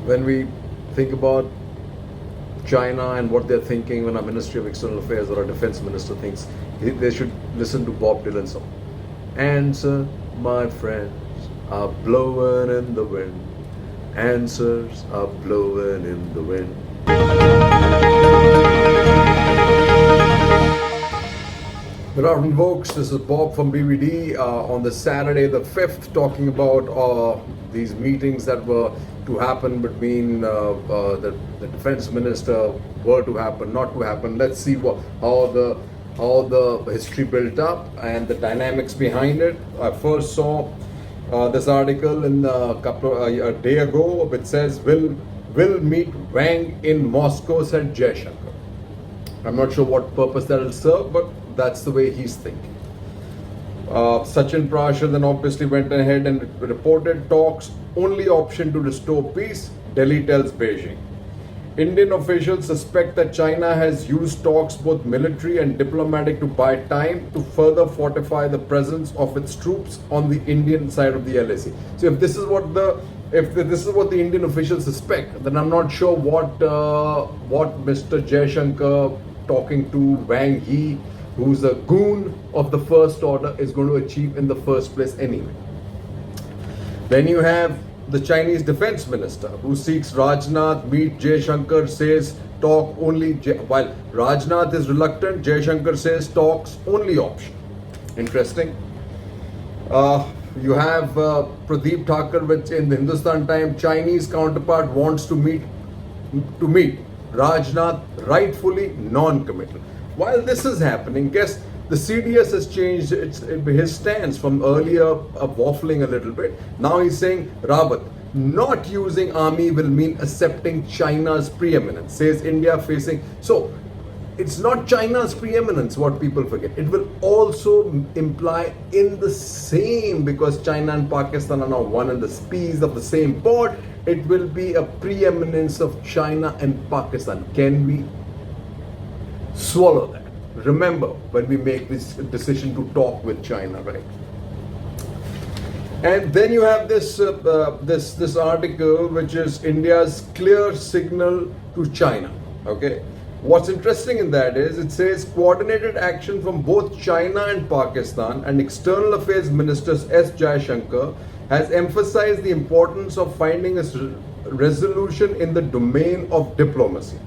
when we think about China and what they're thinking, when our Ministry of External Affairs or our Defense Minister thinks, they should listen to Bob Dylan's song. Answer, my friends, are blowing in the wind. Answers are blowing in the wind. Good afternoon, folks. This is Bob from BBD on the Saturday the 5th, talking about these meetings that were to happen between the defense minister, were to happen, not to happen. Let's see how the history built up and the dynamics behind it. I first saw this article a day ago, which says will meet Wang in Moscow, said Jaishankar. I'm not sure what purpose that will serve, but that's the way he's thinking. Sachin Prashar then obviously went ahead and reported talks only option to restore peace, Delhi tells Beijing. Indian officials suspect that China has used talks, both military and diplomatic, to buy time to further fortify the presence of its troops on the Indian side of the LAC. So if this is what the Indian officials suspect, then I'm not sure what Mr. Jaishankar, talking to Wang Yi, who's a goon of the first order, is going to achieve in the first place anyway. Then you have the Chinese defense minister, who seeks Rajnath meet Jaishankar, says talk only, while Rajnath is reluctant, Jaishankar says talks only option. Interesting. You have Pradeep Thakur, which in the Hindustan Times, Chinese counterpart wants to meet Rajnath, rightfully non-committal. While this is happening, guess the CDS has changed his stance from earlier waffling a little bit. Now he's saying, Rawat, not using army will mean accepting China's preeminence, says India facing. So it's not China's preeminence, what people forget. It will also imply in the same, because China and Pakistan are now one and the peas of the same pot, it will be a preeminence of China and Pakistan. Can we swallow that? Remember, when we make this decision to talk with China, right? And then you have this article, which is India's clear signal to China. Okay, what's interesting in that is it says coordinated action from both China and Pakistan, and External Affairs Ministers S. Jaishankar has emphasized the importance of finding a resolution in the domain of diplomacy.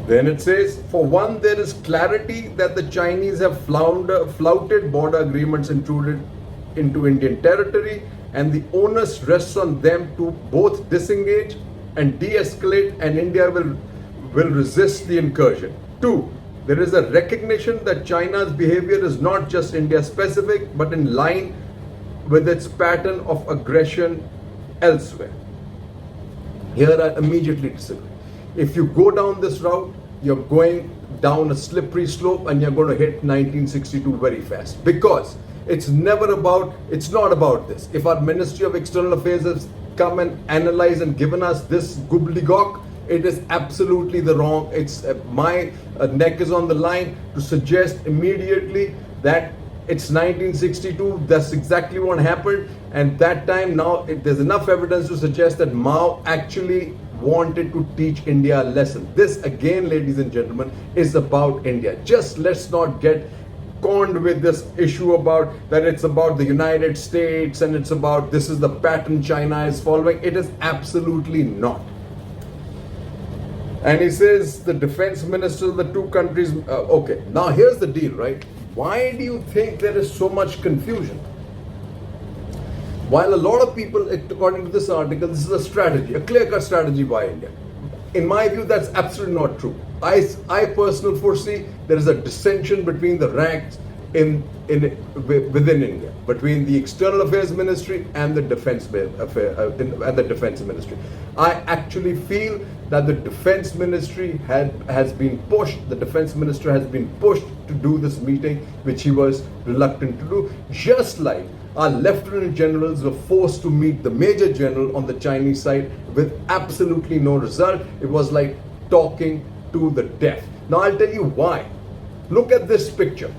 Then it says, for one, there is clarity that the Chinese have flouted border agreements intruded into Indian territory, and the onus rests on them to both disengage and de-escalate, and India will resist the incursion. Two, there is a recognition that China's behavior is not just India specific, but in line with its pattern of aggression elsewhere. Here I immediately disagree. If you go down this route, you're going down a slippery slope and you're going to hit 1962 very fast, because it's not about this. If our Ministry of External Affairs has come and analyzed and given us this gobbledygook, it is absolutely the wrong. It's my neck is on the line to suggest immediately that it's 1962. That's exactly what happened. And that time, now there's enough evidence to suggest that Mao actually wanted to teach India a lesson. This again, ladies and gentlemen, is about India. Just let's not get conned with this issue about that it's about the United States and it's about this is the pattern China is following. It is absolutely not. And he says the defense ministers of the two countries. Okay, now here's the deal, right? Why do you think there is so much confusion? While a lot of people, according to this article, this is a strategy, a clear-cut strategy by India. In my view, that's absolutely not true. I personally foresee there is a dissension between the ranks within India, between the External Affairs Ministry and the Defense Ministry. I actually feel that the Defense Ministry has been pushed. The Defense Minister has been pushed to do this meeting, which he was reluctant to do, just like our lieutenant generals were forced to meet the major general on the Chinese side with absolutely no result. It was like talking to the deaf. Now I'll tell you why. Look at this picture.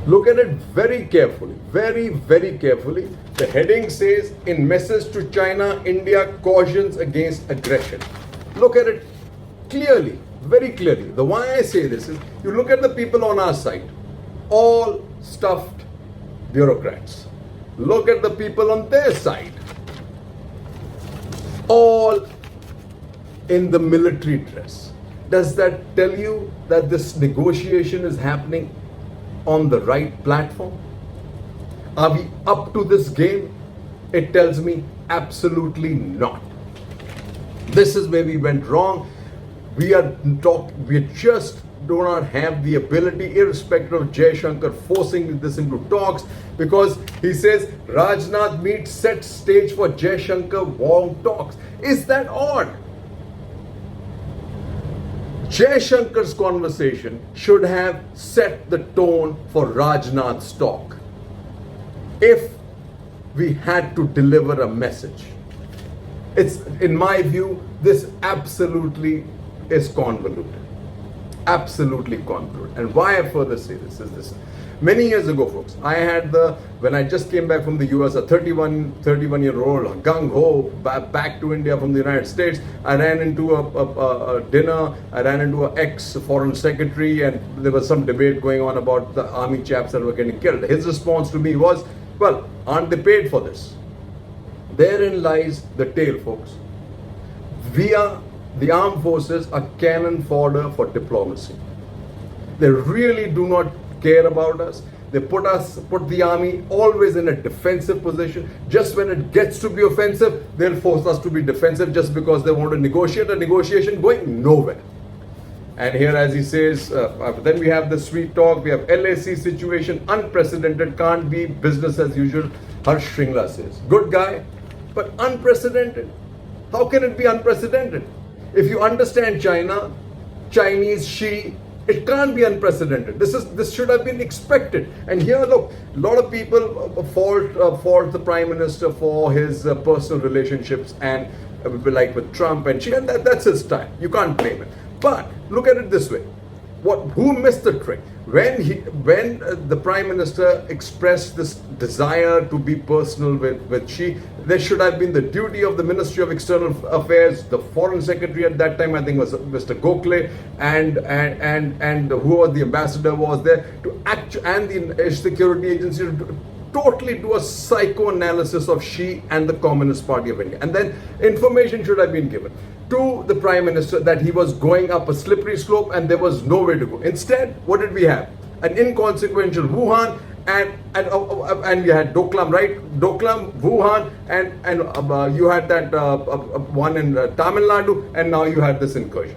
Look at it very carefully, very, very carefully. The heading says, in message to China, India cautions against aggression. Look at it clearly, very clearly. The why I say this is, you look at the people on our side, all stuffed bureaucrats. Look at the people on their side, all in the military dress. Does that tell you that this negotiation is happening on the right platform? Are we up to this game? It tells me absolutely not. This is where we went wrong. We just do not have the ability, irrespective of Jay Shankar forcing this into talks, because he says Rajnath meets set stage for Jay Shankar Wong talks. Is that odd? Jay Shankar's conversation should have set the tone for Rajnath's talk. If we had to deliver a message, it's, in my view, this absolutely is convoluted. Absolutely convoluted. And why I further say this is this. Many years ago, folks, I had when I just came back from the US, a 31-year-old gung-ho back to India from the United States. I ran into a dinner, I ran into an ex-foreign secretary, and there was some debate going on about the army chaps that were getting killed. His response to me was, well, aren't they paid for this? Therein lies the tale, folks. The armed forces are cannon fodder for diplomacy. They really do not care about us. They put the army always in a defensive position. Just when it gets to be offensive, they'll force us to be defensive just because they want to negotiate. A negotiation going nowhere. And here, as he says, then we have the sweet talk. We have LAC situation, unprecedented, can't be business as usual. Harsh Shringla says, good guy, but unprecedented. How can it be unprecedented? If you understand China, Chinese, Xi, it can't be unprecedented. This should have been expected. And here, look, a lot of people fault the Prime Minister for his personal relationships and like with Trump and Xi, and that's his style. You can't blame it. But look at it this way: who missed the trick? When the Prime Minister expressed this desire to be personal with Xi, there should have been the duty of the Ministry of External Affairs, the Foreign Secretary at that time, I think was Mr. Gokhale, and whoever the ambassador was there, to act, and the security agency, to totally do a psychoanalysis of Xi and the Communist Party of India. And then information should have been given to the Prime Minister that he was going up a slippery slope and there was no way to go. Instead, what did we have? An inconsequential Wuhan, and you had Doklam, right? Doklam, Wuhan, and you had that one in Tamil Nadu, and now you had this incursion.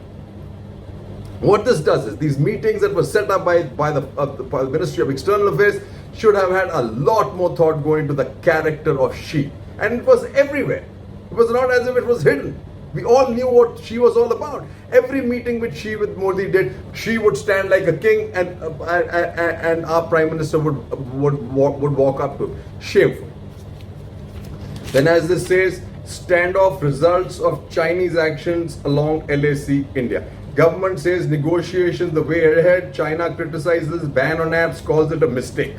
What this does is, these meetings that were set up by the Ministry of External Affairs should have had a lot more thought going into the character of Xi. And it was everywhere. It was not as if it was hidden. We all knew what Xi was all about. Every meeting which Xi with Modi did, Xi would stand like a king, and our Prime Minister would walk up to him. Shameful. Then, as this says, standoff results of Chinese actions along LAC India. Government says negotiations the way ahead. China criticizes ban on apps, calls it a mistake.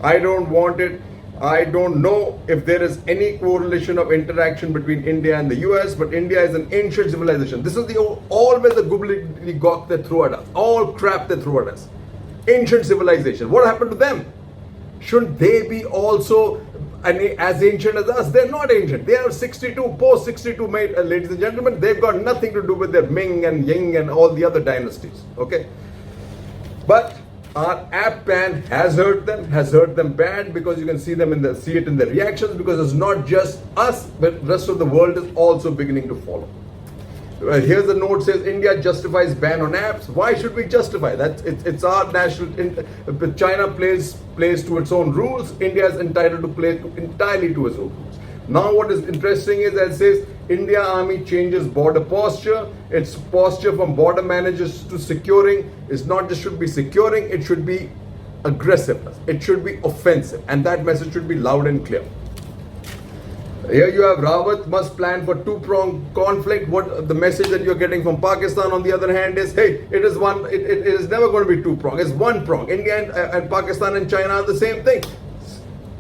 I don't want it. I don't know if there is any correlation of interaction between India and the US, but India is an ancient civilization. This is always the gobbledygook they throw at us, all crap they throw at us. Ancient civilization. What happened to them? Shouldn't they be also as ancient as us? They're not ancient. They are 62, post 62, ladies and gentlemen. They've got nothing to do with their Ming and Ying and all the other dynasties. Okay, but our app ban has hurt them bad, because you can see it in the reactions, because it's not just us, but the rest of the world is also beginning to follow. Here's the note, says India justifies ban on apps. Why should we justify that? It's our national. China plays to its own rules. India is entitled to play entirely to its own rules. Now, what is interesting is that it says India Army changes border posture. Its posture from border managers to securing is not just should be securing, it should be aggressiveness. It should be offensive, and that message should be loud and clear. Here you have Rawat must plan for two-pronged conflict. What the message that you're getting from Pakistan, on the other hand, is hey, it is one. It is never going to be two-pronged. It's one prong. India and Pakistan and China are the same thing.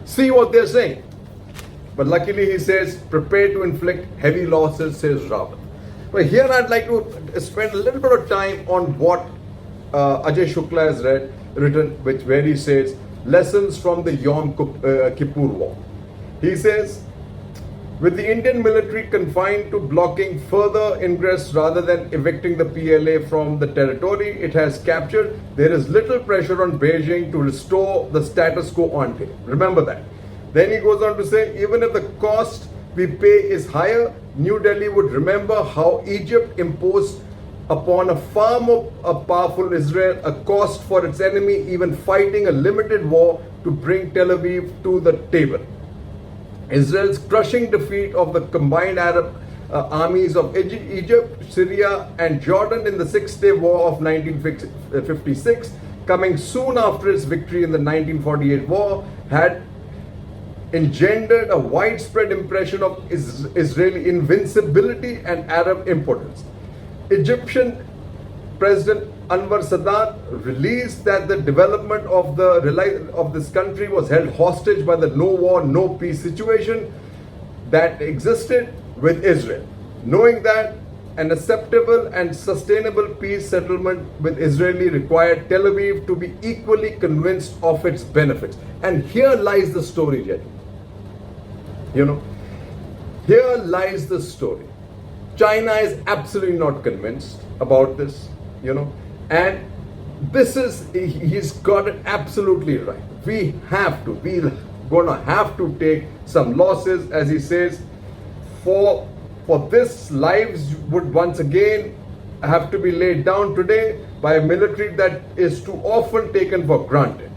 See what they're saying. But luckily, he says, prepare to inflict heavy losses, says Rawat. But here I'd like to spend a little bit of time on what Ajay Shukla has written, where he says, lessons from the Yom Kippur War. He says, with the Indian military confined to blocking further ingress rather than evicting the PLA from the territory it has captured, there is little pressure on Beijing to restore the status quo ante. Remember that. Then he goes on to say, even if the cost we pay is higher, New Delhi would remember how Egypt imposed upon a far more powerful Israel a cost for its enemy, even fighting a limited war to bring Tel Aviv to the table. Israel's crushing defeat of the combined Arab armies of Egypt, Syria and Jordan in the Six-Day War of 1956, coming soon after its victory in the 1948 war, had engendered a widespread impression of Israeli invincibility and Arab impotence. Egyptian President Anwar Sadat released that the development of this country was held hostage by the no war, no peace situation that existed with Israel. Knowing that an acceptable and sustainable peace settlement with Israeli required Tel Aviv to be equally convinced of its benefits. And here lies the story, Jerry. Here lies the story. China is absolutely not convinced about this, and he's got it absolutely right. We're gonna have to take some losses, as he says, for this lives would once again have to be laid down today by a military that is too often taken for granted.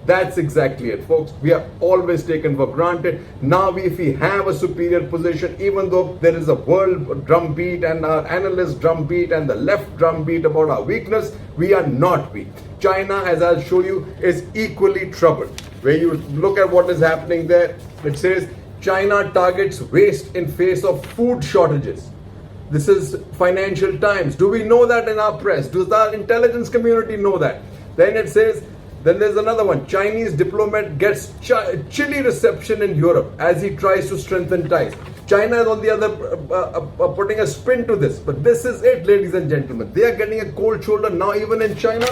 That's exactly it, folks. We are always taken for granted. Now, if we have a superior position, even though there is a world drumbeat and our analyst drumbeat and the left drumbeat about our weakness, we are not weak. China, as I'll show you, is equally troubled. Where you look at what is happening there, it says China targets waste in face of food shortages. This is Financial Times. Do we know that in our press? Does our intelligence community know that? Then it says, then there's another one. Chinese diplomat gets chilly reception in Europe as he tries to strengthen ties. China is on the other putting a spin to this. But this is it, ladies and gentlemen. They are getting a cold shoulder now, even in China,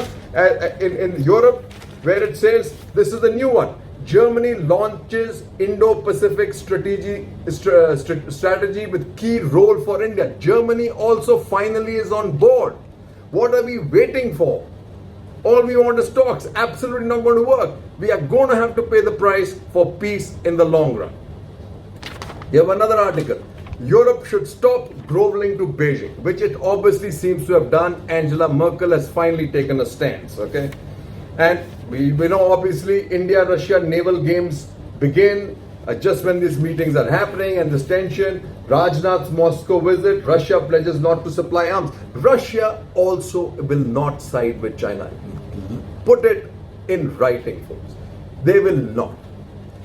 in Europe, where it says, this is the new one. Germany launches Indo-Pacific strategy with key role for India. Germany also finally is on board. What are we waiting for? All we want is talks. Absolutely not going to work. We are going to have to pay the price for peace in the long run. You have another article. Europe should stop groveling to Beijing, which it obviously seems to have done. Angela Merkel has finally taken a stance. Okay, and we know obviously India-Russia naval games begin just when these meetings are happening and this tension. Rajnath's Moscow visit, Russia pledges not to supply arms. Russia also will not side with China. Put it in writing, folks. They will not.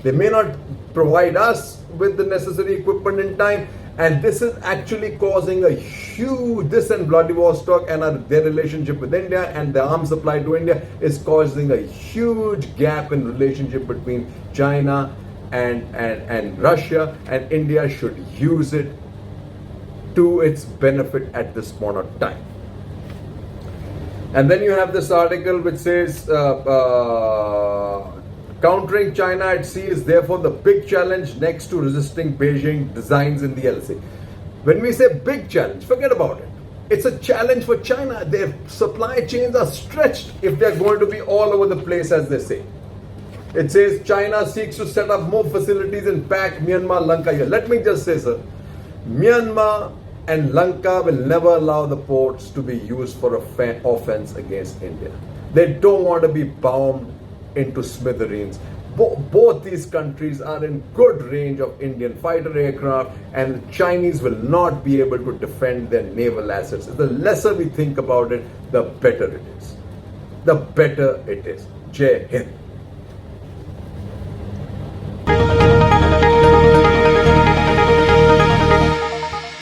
They may not provide us with the necessary equipment in time, and this is actually causing a huge, this and Vladivostok and their relationship with India and the arms supply to India is causing a huge gap in relationship between China and Russia, and India should use it to its benefit at this point of time. And then you have this article which says countering China at sea is therefore the big challenge next to resisting Beijing designs in the LC. When we say big challenge, forget about it. It's a challenge for China. Their supply chains are stretched if they're going to be all over the place, as they say. It says China seeks to set up more facilities in PAC, Myanmar, Lanka. Here, let me just say, sir, Myanmar and Lanka will never allow the ports to be used for offense against India. They don't want to be bombed into smithereens. Both these countries are in good range of Indian fighter aircraft, and the Chinese will not be able to defend their naval assets. The lesser we think about it, the better it is. The better it is. Jai Hind.